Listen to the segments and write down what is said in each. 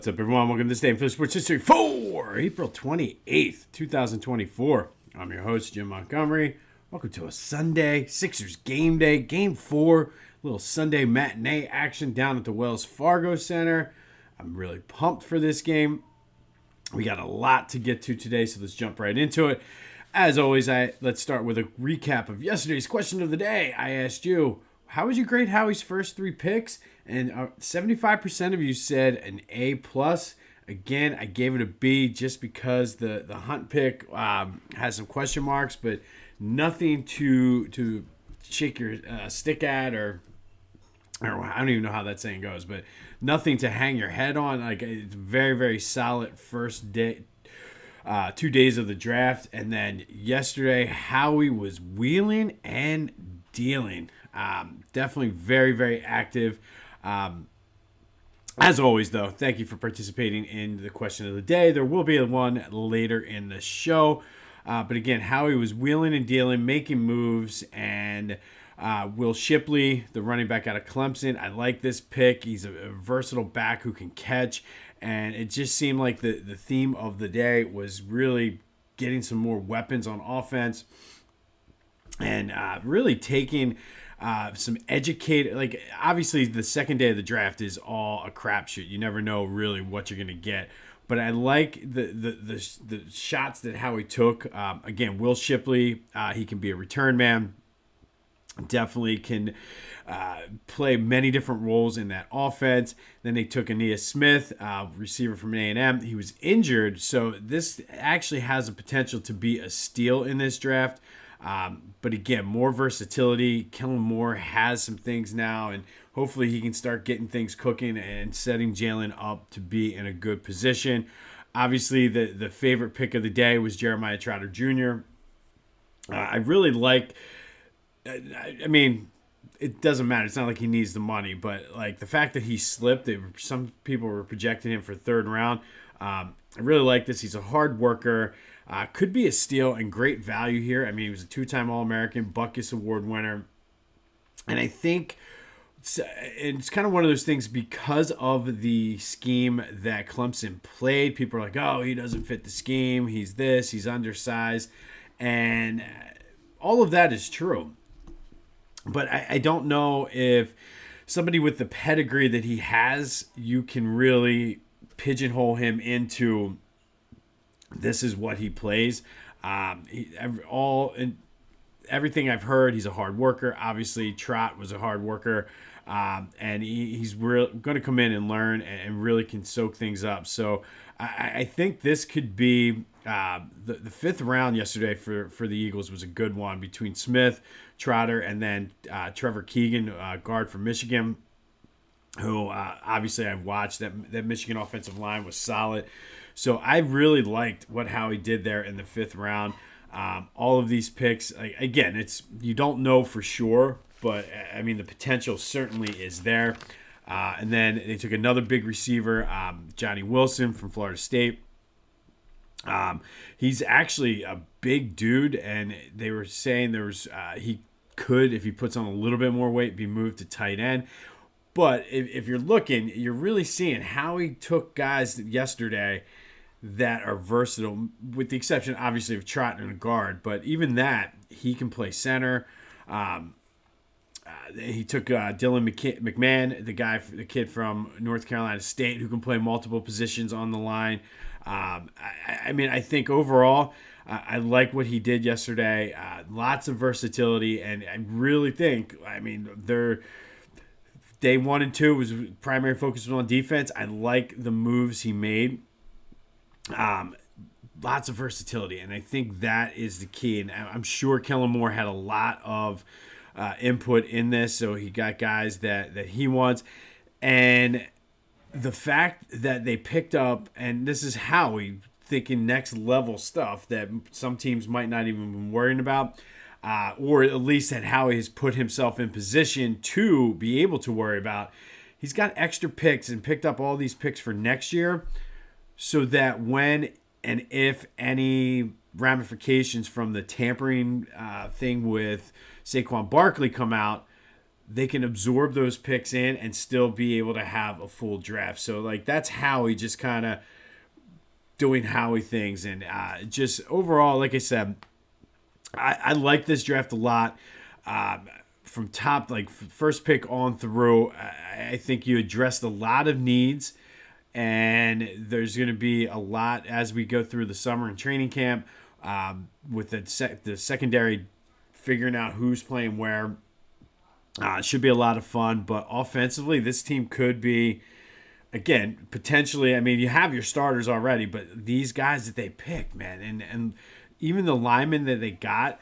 What's up, everyone? Welcome to this day in Phillies Sports History for April 28th, 2024. I'm your host, Jim Montgomery. Welcome to a Sunday Sixers game day, game 4, little Sunday matinee action down at the Wells Fargo Center. I'm really pumped for this game. We got a lot to get to today, so let's jump right into it. As always, let's start with a recap of yesterday's question of the day. I asked you, how would you grade Howie's first 3 picks? And 75% of you said an A+. Again, I gave it a B just because the Hunt pick has some question marks, but nothing to shake your stick at or I don't even know how that saying goes, but nothing to hang your head on. Like, it's very, very solid first day, 2 days of the draft. And then yesterday, Howie was wheeling and dealing. Definitely very, very active. As always, though, thank you for participating in the question of the day. There will be one later in the show. But again, Howie was wheeling and dealing, making moves, and Will Shipley, the running back out of Clemson, I like this pick. He's a versatile back who can catch, and it just seemed like the theme of the day was really getting some more weapons on offense and really taking some educated, like, obviously the second day of the draft is all a crapshoot. You never know really what you're going to get. But I like the shots that Howie took. Again, Will Shipley, he can be a return man. Definitely can play many different roles in that offense. Then they took Aeneas Smith, receiver from A&M. He was injured, so this actually has the potential to be a steal in this draft. But again, more versatility. Kellen Moore has some things now, and hopefully he can start getting things cooking and setting Jalen up to be in a good position. Obviously, the favorite pick of the day was Jeremiah Trotter Jr. I really like, I mean, it doesn't matter. It's not like he needs the money, but like the fact that he slipped, some people were projecting him for third round. I really like this. He's a hard worker. Could be a steal and great value here. I mean, he was a 2-time All-American, Butkus Award winner. And I think it's kind of one of those things because of the scheme that Clemson played. People are like, oh, he doesn't fit the scheme. He's this. He's undersized. And all of that is true. But I don't know if somebody with the pedigree that he has, you can really pigeonhole him into this is what he plays. Everything I've heard, he's a hard worker. Obviously, Trot was a hard worker. And he's going to come in and learn and really can soak things up. So I think this could be the 5th round yesterday for the Eagles was a good one between Smith, Trotter, and then Trevor Keegan, guard from Michigan, who obviously I've watched. That Michigan offensive line was solid. So I really liked what Howie did there in the 5th round. All of these picks, again, you don't know for sure, but I mean the potential certainly is there. And then they took another big receiver, Johnny Wilson from Florida State. He's actually a big dude, and they were saying he could, if he puts on a little bit more weight, be moved to tight end. But if you're looking, you're really seeing Howie took guys yesterday that are versatile, with the exception, obviously, of Trot and a guard. But even that, he can play center. He took Dylan McMahon, the kid from North Carolina State, who can play multiple positions on the line. I mean, I think overall, I like what he did yesterday. Lots of versatility, and I really think, I mean, day 1 and 2 was primary focus on defense. I like the moves he made. Lots of versatility, and I think that is the key. And I'm sure Kellen Moore had a lot of input in this, so he got guys that he wants. And the fact that they picked up, and this is Howie thinking next level stuff that some teams might not even be worrying about, or at least that Howie has put himself in position to be able to worry about. He's got extra picks and picked up all these picks for next year, so that when and if any ramifications from the tampering thing with Saquon Barkley come out, they can absorb those picks in and still be able to have a full draft. So like that's Howie just kind of doing Howie things, and just overall, like I said, I like this draft a lot. From top, like first pick on through, I think you addressed a lot of needs, and there's going to be a lot as we go through the summer and training camp, with the secondary figuring out who's playing where. It should be a lot of fun, but offensively, this team could be, again, potentially. I mean, you have your starters already, but these guys that they picked, man, and even the linemen that they got,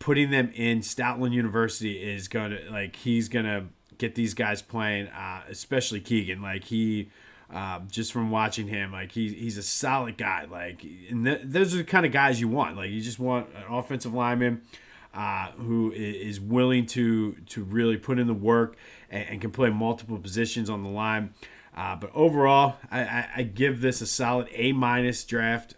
putting them in Stoutland University is gonna, like, he's gonna get these guys playing, especially Keegan. Like he, just from watching him, like he's a solid guy. Like, and those are the kind of guys you want. Like, you just want an offensive lineman. Who is willing to really put in the work and can play multiple positions on the line. But overall, I give this a solid A- draft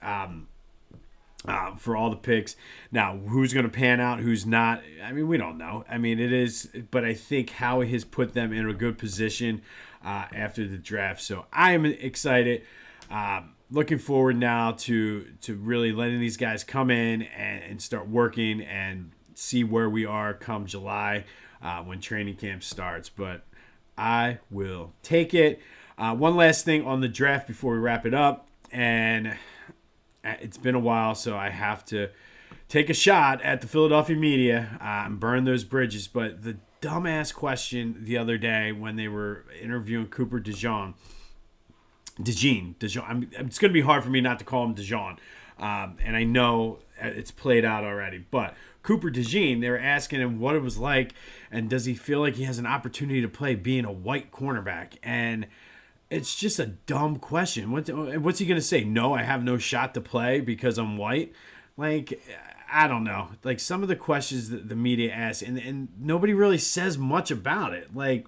for all the picks. Now, who's going to pan out, who's not, I mean, we don't know. I mean, it is, but I think Howie has put them in a good position after the draft. So I am excited. Looking forward now to really letting these guys come in and start working and see where we are come July when training camp starts. But I will take it. One last thing on the draft before we wrap it up, and it's been a while, so I have to take a shot at the Philadelphia media and burn those bridges. But the dumbass question the other day when they were interviewing Cooper DeJean, it's going to be hard for me not to call him DeJean. And I know it's played out already. But Cooper DeJean, they were asking him what it was like, and does he feel like he has an opportunity to play being a white cornerback? And it's just a dumb question. What's he going to say? No, I have no shot to play because I'm white? Like, I don't know. Like, some of the questions that the media asks, and nobody really says much about it. Like,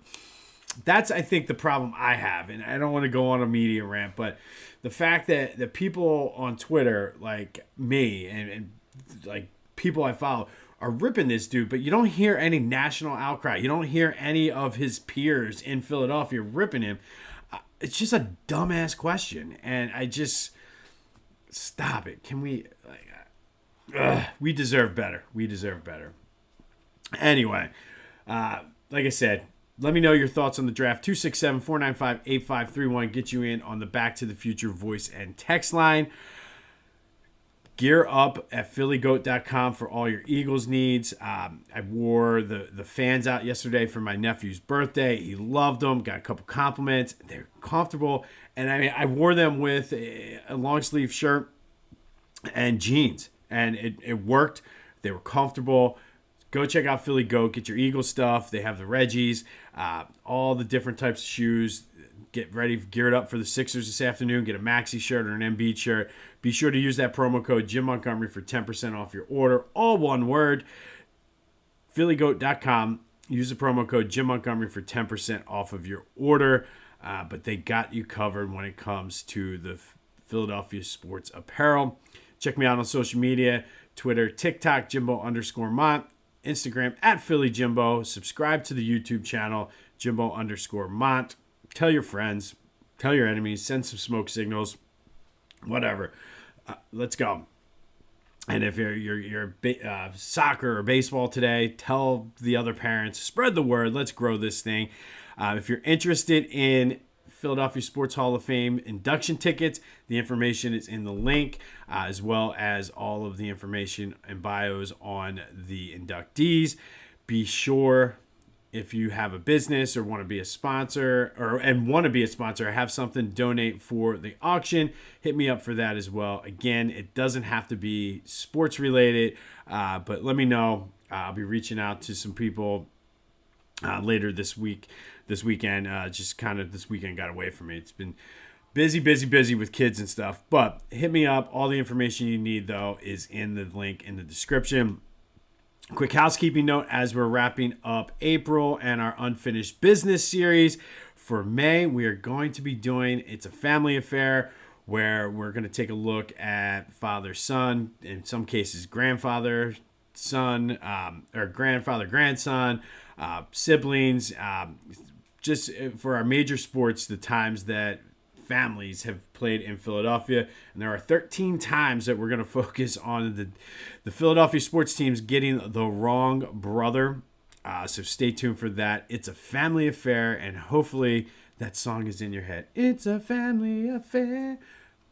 that's, I think, the problem I have. And I don't want to go on a media rant, but the fact that the people on Twitter, like me and like people I follow, are ripping this dude, but you don't hear any national outcry. You don't hear any of his peers in Philadelphia ripping him. It's just a dumbass question, and stop it. Can we? We deserve better. We deserve better. Anyway, like I said, let me know your thoughts on the draft. 267-495-8531. Get you in on the Back to the Future voice and text line. Gear up at phillygoat.com for all your Eagles needs. I wore the fans out yesterday for my nephew's birthday. He loved them. Got a couple compliments. They're comfortable. And I mean, I wore them with a long sleeve shirt and jeans. And it worked. They were comfortable. Go check out Philly Goat. Get your Eagle stuff. They have the Reggies, all the different types of shoes. Get ready, geared up for the Sixers this afternoon. Get a Maxi shirt or an Embiid shirt. Be sure to use that promo code Jim Montgomery for 10% off your order. All one word. phillygoat.com. Use the promo code Jim Montgomery for 10% off of your order. But they got you covered when it comes to the Philadelphia sports apparel. Check me out on social media. Twitter, TikTok, Jimbo_Mont. Instagram at Philly Jimbo. Subscribe to the YouTube channel, Jimbo_Mont. Tell your friends, tell your enemies, send some smoke signals, whatever. Let's go. And if you're soccer or baseball today, tell the other parents, spread the word. Let's grow this thing. If you're interested in Philadelphia Sports Hall of Fame induction tickets, the information is in the link, as well as all of the information and bios on the inductees. Be sure, if you have a business or want to be a sponsor or have something to donate for the auction, hit me up for that as well. Again, it doesn't have to be sports related, but let me know. I'll be reaching out to some people later this weekend. Just kind of this weekend got away from me. It's been busy with kids and stuff, but hit me up. All the information you need, though, is in the link in the description. Quick housekeeping note as we're wrapping up April and our unfinished business series for May, we are going to be doing It's a Family Affair, where we're going to take a look at father-son, in some cases grandfather-son, or grandfather-grandson, siblings, just for our major sports, the times that families have played in Philadelphia. And there are 13 times that we're going to focus on the Philadelphia sports teams getting the wrong brother. So stay tuned for that. It's a family affair, and hopefully that song is in your head. It's a family affair.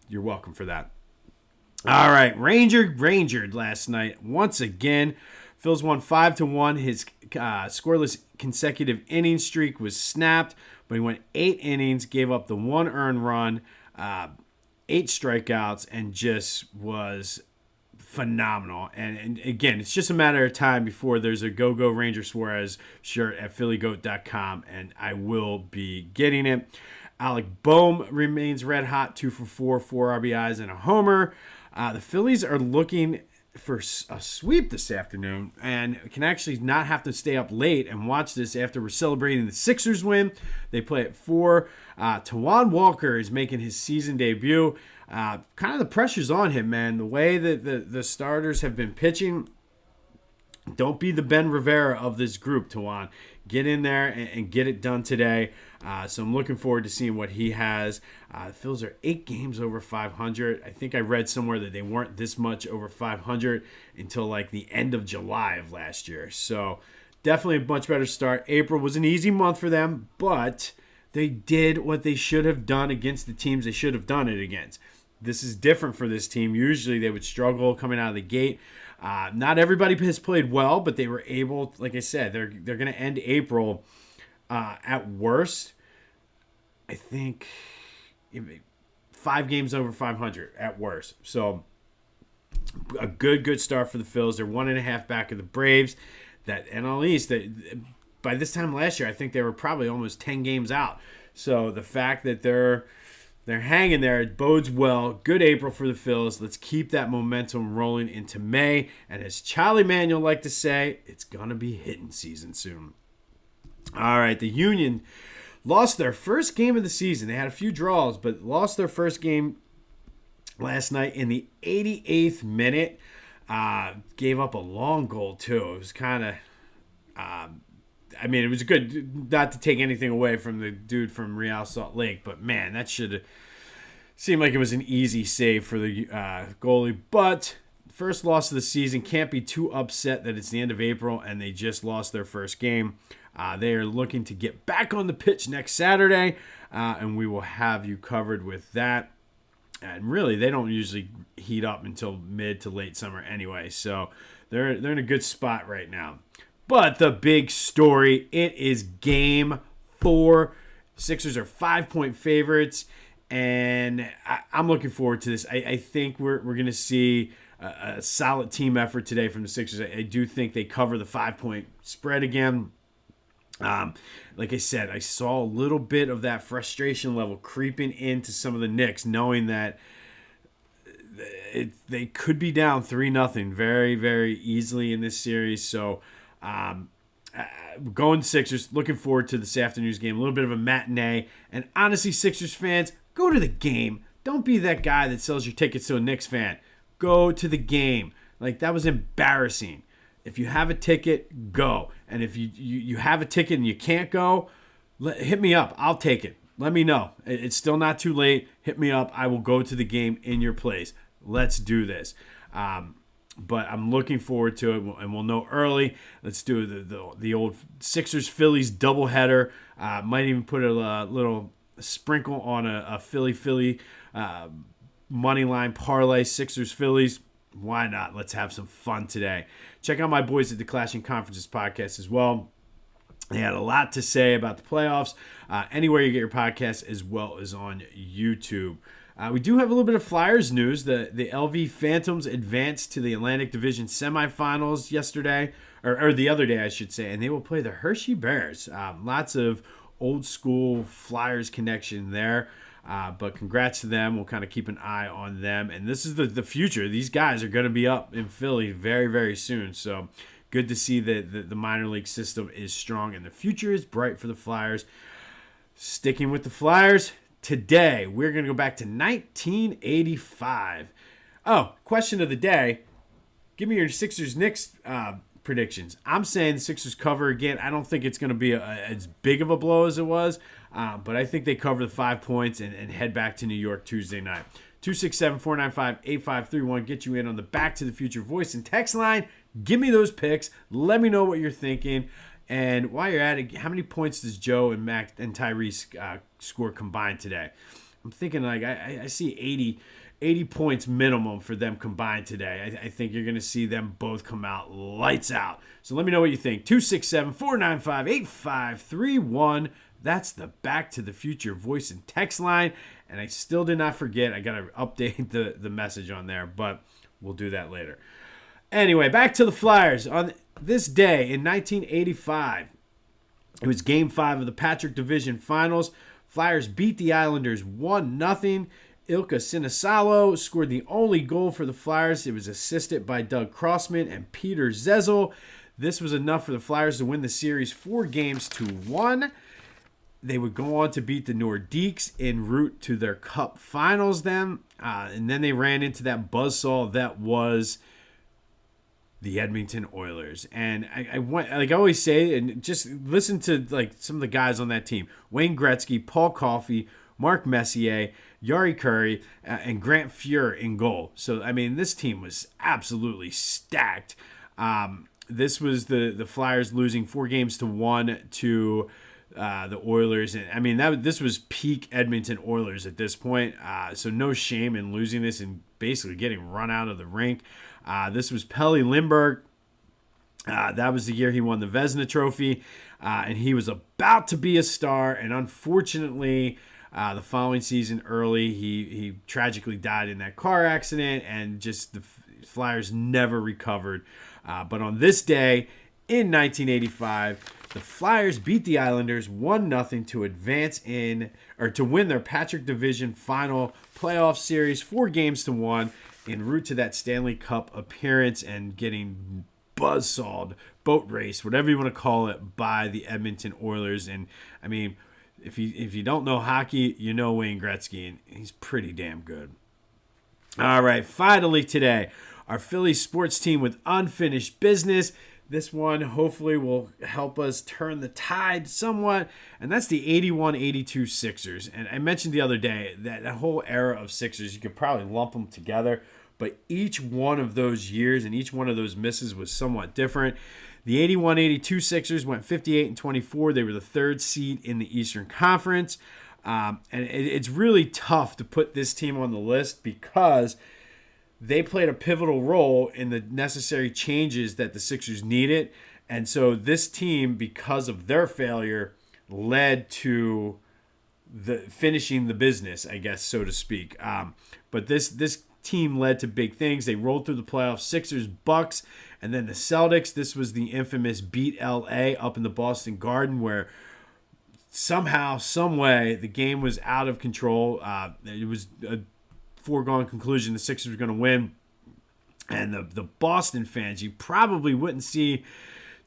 You're welcome for that. All right, Rangered last night once again. Phils won 5-1. His scoreless consecutive inning streak was snapped, but he went 8 innings, gave up the 1 earned run, 8 strikeouts, and just was phenomenal. And again, it's just a matter of time before there's a Go Ranger Suarez shirt at phillygoat.com, and I will be getting it. Alec Boehm remains red hot, 2 for 4, 4 RBIs and a homer. The Phillies are looking for a sweep this afternoon and can actually not have to stay up late and watch this after we're celebrating the Sixers win. They play at 4. Tawan Walker is making his season debut. Kind of the pressure's on him, man. The way that the starters have been pitching, don't be the Ben Rivera of this group, Tawan. Get in there and get it done today. So I'm looking forward to seeing what he has. The Phils are 8 games over 500. I think I read somewhere that they weren't this much over 500 until like the end of July of last year. So definitely a much better start. April was an easy month for them, but they did what they should have done against the teams they should have done it against. This is different for this team. Usually they would struggle coming out of the gate. Not everybody has played well, but they were able, like I said, they're going to end April at worst, I think, 5 games over 500 at worst. So a good start for the Phils. They're 1.5 back of the Braves. That NL East, by this time last year, I think they were probably almost 10 games out. So the fact that they're hanging there, it bodes well. Good April for the Phils. Let's keep that momentum rolling into May. And as Charlie Manuel like to say, it's going to be hitting season soon. All right, the Union lost their first game of the season. They had a few draws, but lost their first game last night in the 88th minute. Gave up a long goal, too. It was kind of... it was good, not to take anything away from the dude from Real Salt Lake, but man, that should have seemed like it was an easy save for the goalie. But first loss of the season, can't be too upset that it's the end of April and they just lost their first game. They are looking to get back on the pitch next Saturday, and we will have you covered with that. And really, they don't usually heat up until mid to late summer anyway, so they're in a good spot right now. But the big story, it is Game 4. Sixers are 5-point favorites, and I'm looking forward to this. I think we're going to see a solid team effort today from the Sixers. I do think they cover the 5-point spread again. Like I said, I saw a little bit of that frustration level creeping into some of the Knicks, knowing that they could be down 3-0 very, very easily in this series. So going Sixers, looking forward to this afternoon's game. A little bit of a matinee. And honestly, Sixers fans, go to the game. Don't be that guy that sells your tickets to a Knicks fan. Go to the game. Like, that was embarrassing. If you have a ticket, go. And if you have a ticket and you can't go, hit me up. I'll take it. Let me know. It's still not too late. Hit me up. I will go to the game in your place. Let's do this. But I'm looking forward to it, and we'll know early. Let's do the old Sixers-Phillies doubleheader. Might even put a little sprinkle on a Philly money line parlay, Sixers-Phillies. Why not? Let's have some fun today. Check out my boys at the Clashing Conferences podcast as well. They had a lot to say about the playoffs, anywhere you get your podcasts, as well as on YouTube. We do have a little bit of Flyers news. The LV Phantoms advanced to the Atlantic Division semifinals yesterday, or the other day, I should say, and they will play the Hershey Bears. Lots of old school Flyers connection there. But congrats to them. We'll kind of keep an eye on them. And this is the future. These guys are going to be up in Philly very, very soon. So good to see that the minor league system is strong and the future is bright for the Flyers. Sticking with the Flyers, today we're going to go back to 1985. Oh, question of the day. Give me your Sixers-Knicks predictions. I'm saying the Sixers cover again. I don't think it's going to be as big of a blow as it was, but I think they cover the 5 points and head back to New York Tuesday night. 267-495-8531. Get you in on the Back to the Future voice and text line. Give me those picks. Let me know what you're thinking. And while you're at it, how many points does Joe and Mac and Tyrese score combined today? I'm thinking like I see 80 points minimum for them combined today. I think you're going to see them both come out lights out. So let me know what you think. 267-495-8531. That's the Back to the Future voice and text line. And I still did not forget. I got to update the message on there, but we'll do that later. Anyway, back to the Flyers. On this day in 1985, it was Game 5 of the Patrick Division Finals. Flyers beat the Islanders 1-0. Ilka Sinisalo scored the only goal for the Flyers. It was assisted by Doug Crossman and Peter Zezel. This was enough for the Flyers to win the series 4-1. They would go on to beat the Nordiques en route to their Cup Finals then. And then they ran into that buzzsaw that was the Edmonton Oilers. And I went, like I always say, and just listen to like some of the guys on that team. Wayne Gretzky, Paul Coffey, Mark Messier, Yari Curry, and Grant Fuhr in goal. So, I mean, this team was absolutely stacked. This was the Flyers losing 4-1 to the Oilers. And I mean, this was peak Edmonton Oilers at this point. So no shame in losing this and basically getting run out of the rink. This was Pelle Lindbergh. That was the year he won the Vezina Trophy. And he was about to be a star. And unfortunately, the following season early, he tragically died in that car accident. And just the Flyers never recovered. But on this day in 1985, the Flyers beat the Islanders 1-0 to advance to win their Patrick Division Final playoff series 4-1 en route to that Stanley Cup appearance and getting buzzsawed, boat race, whatever you want to call it, by the Edmonton Oilers. And I mean, if you don't know hockey, you know Wayne Gretzky, and he's pretty damn good. All right, finally today, our Phillies sports team with unfinished business. This one hopefully will help us turn the tide somewhat, and that's the 81-82 Sixers. And I mentioned the other day that whole era of Sixers, you could probably lump them together, but each one of those years and each one of those misses was somewhat different. The 81-82 Sixers went 58-24. They were the third seed in the Eastern Conference, and it's really tough to put this team on the list because they played a pivotal role in the necessary changes that the Sixers needed. And so this team, because of their failure, led to the finishing the business, I guess, so to speak. But this team led to big things. They rolled through the playoffs, Sixers, Bucks, and then the Celtics. This was the infamous beat LA up in the Boston Garden where somehow, some way, the game was out of control. It was a foregone conclusion the Sixers were going to win, and the Boston fans, you probably wouldn't see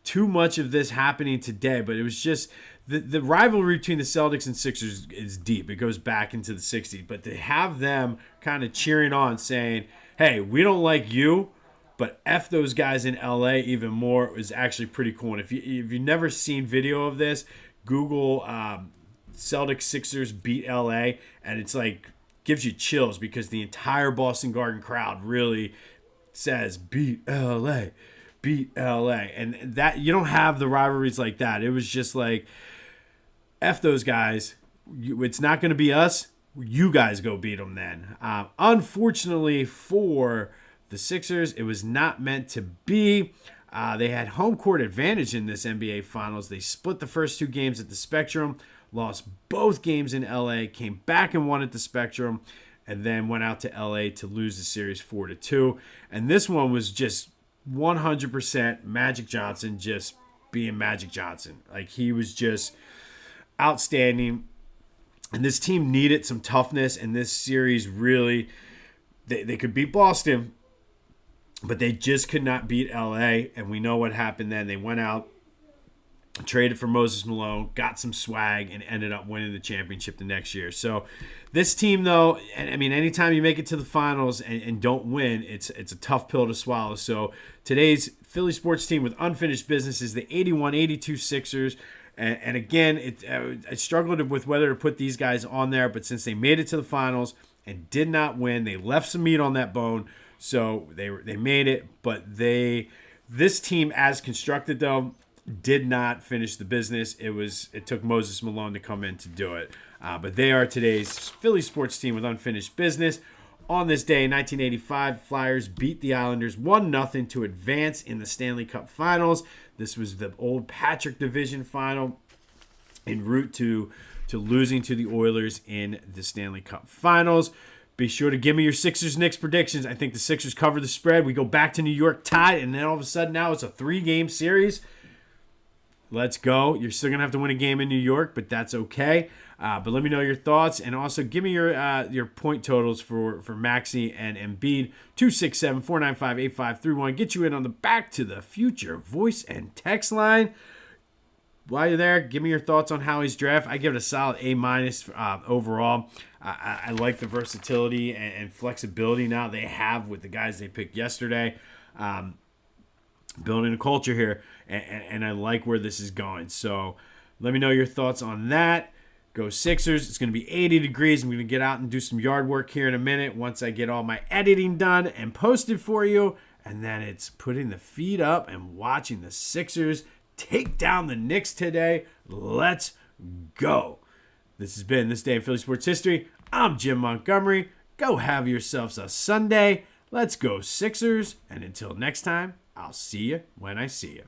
too much of this happening today, but it was just the rivalry between the Celtics and Sixers is deep. It goes back into the 60s, but to have them kind of cheering on saying, hey, we don't like you, but F those guys in LA even more, is actually pretty cool. And if you've never seen video of this, Google Celtics Sixers beat LA, and it's like gives you chills because the entire Boston Garden crowd really says beat LA, beat LA. And that you don't have the rivalries like that. It was just like F those guys. It's not going to be us. You guys go beat them then. Unfortunately for the Sixers, it was not meant to be. They had home court advantage in this NBA Finals. They split the first 2 games at the Spectrum, lost both games in LA, came back and won at the Spectrum, and then went out to LA to lose the series 4-2. And this one was just 100% Magic Johnson just being Magic Johnson. Like, he was just outstanding. And this team needed some toughness, and this series really, they could beat Boston, but they just could not beat LA. And we know what happened then. They went out traded for Moses Malone, got some swag, and ended up winning the championship the next year. So this team, though, I mean, anytime you make it to the finals and don't win, it's a tough pill to swallow. So today's Philly sports team with unfinished business is the 81-82 Sixers. And again, I struggled with whether to put these guys on there, but since they made it to the finals and did not win, they left some meat on that bone. So they made it, but this team as constructed, though, did not finish the business. It took Moses Malone to come in to do it. But they are today's Philly sports team with unfinished business. On this day in 1985, Flyers beat the Islanders 1-0 to advance in the Stanley Cup Finals. This was the old Patrick Division final en route to losing to the Oilers in the Stanley Cup Finals. Be sure to give me your Sixers-Knicks predictions. I think the Sixers cover the spread. We go back to New York tied, and then all of a sudden now it's a 3-game series. Let's go. You're still going to have to win a game in New York, but that's okay. But let me know your thoughts. And also give me your point totals for Maxey and Embiid. 267-495-8531. Get you in on the Back to the Future voice and text line. While you're there, give me your thoughts on Howie's draft. I give it a solid A- overall. I like the versatility and flexibility now they have with the guys they picked yesterday. Building a culture here, and I like where this is going. So let me know your thoughts on that. Go Sixers. It's going to be 80 degrees. I'm going to get out and do some yard work here in a minute once I get all my editing done and posted for you. And then it's putting the feet up and watching the Sixers take down the Knicks today. Let's go. This has been This Day in Philly Sports History. I'm Jim Montgomery. Go have yourselves a Sunday. Let's go Sixers. And until next time, I'll see you when I see you.